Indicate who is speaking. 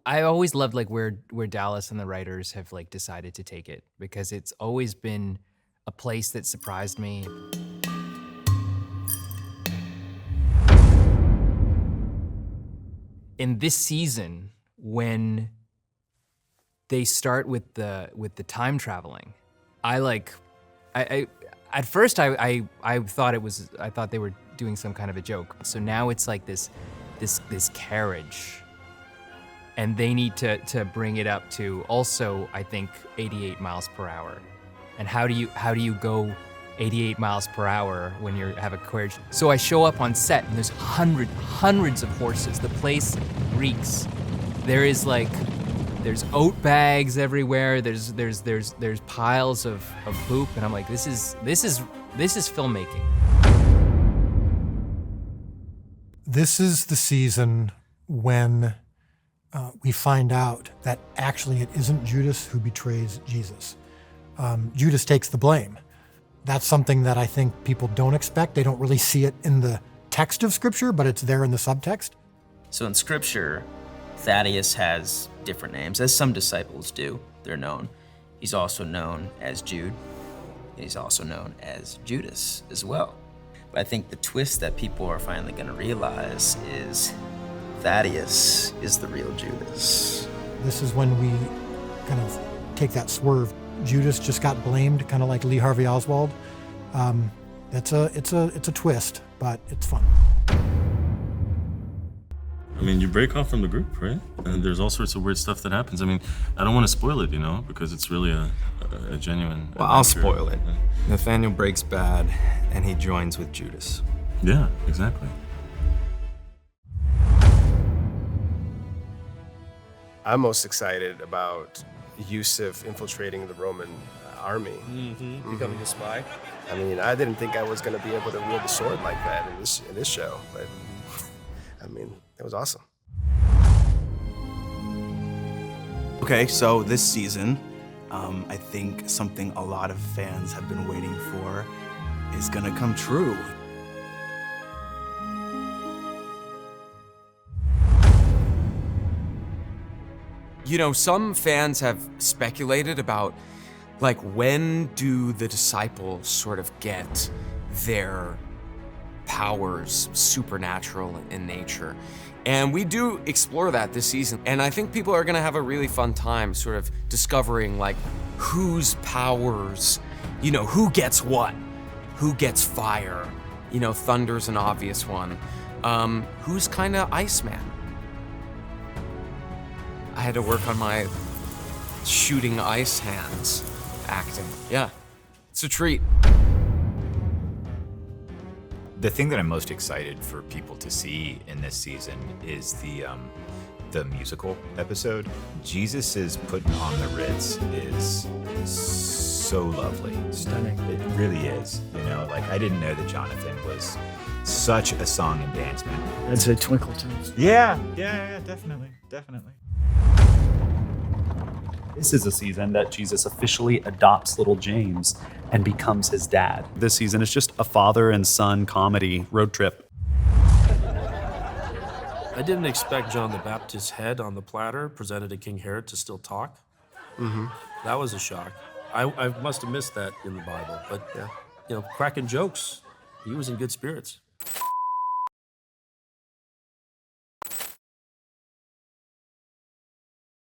Speaker 1: I always loved like where Dallas and the writers have like decided to take it because it's always been a place that surprised me. In this season, when they start with the time traveling, I at first I thought they were doing some kind of a joke. So now it's like this carriage, and they need to bring it up to also I think 88 miles per hour. And how do you go 88 miles per hour when you have a carriage? So I show up on set and there's hundreds of horses. The place reeks. There's oat bags everywhere. There's piles of poop, and I'm like, this is filmmaking.
Speaker 2: This is the season when we find out that actually it isn't Judas who betrays Jesus. Judas takes the blame. That's something that I think people don't expect. They don't really see it in the text of Scripture, but it's there in the subtext.
Speaker 3: So in Scripture, Thaddeus has different names, as some disciples do. They're known. He's also known as Jude, and he's also known as Judas as well. But I think the twist that people are finally going to realize is Thaddeus is the real Judas.
Speaker 2: This is when we kind of take that swerve. Judas just got blamed, kind of like Lee Harvey Oswald. It's a twist, but it's fun.
Speaker 4: I mean, you break off from the group, right? And there's all sorts of weird stuff that happens. I mean, I don't want to spoil it, because it's really a genuine.
Speaker 5: Well, I'll spoil it. Nathaniel breaks bad, and he joins with Judas.
Speaker 4: Yeah, exactly.
Speaker 6: I'm most excited about Yusuf infiltrating the Roman army.
Speaker 7: Becoming a spy.
Speaker 6: I mean, I didn't think I was going to be able to wield a sword like that in this show, but I mean, it was awesome.
Speaker 8: Okay, so this season, I think something a lot of fans have been waiting for is gonna come true.
Speaker 5: Some fans have speculated about, when do the disciples sort of get their powers supernatural in nature? And we do explore that this season. And I think people are gonna have a really fun time sort of discovering, whose powers, who gets what? Who gets fire? Thunder's an obvious one. Who's kinda Iceman? I had to work on my shooting ice hands acting. Yeah, it's a treat.
Speaker 9: The thing that I'm most excited for people to see in this season is the musical episode. Jesus' putting on the Ritz is so lovely.
Speaker 7: Stunning.
Speaker 9: It really is. I didn't know that Jonathan was such a song and dance man.
Speaker 7: I'd say Twinkle Toes.
Speaker 9: Yeah, definitely.
Speaker 10: This is a season that Jesus officially adopts little James and becomes his dad. This season is just a father and son comedy road trip.
Speaker 7: I didn't expect John the Baptist's head on the platter presented to King Herod to still talk. That was a shock. I must have missed that in the Bible, but cracking jokes. He was in good spirits.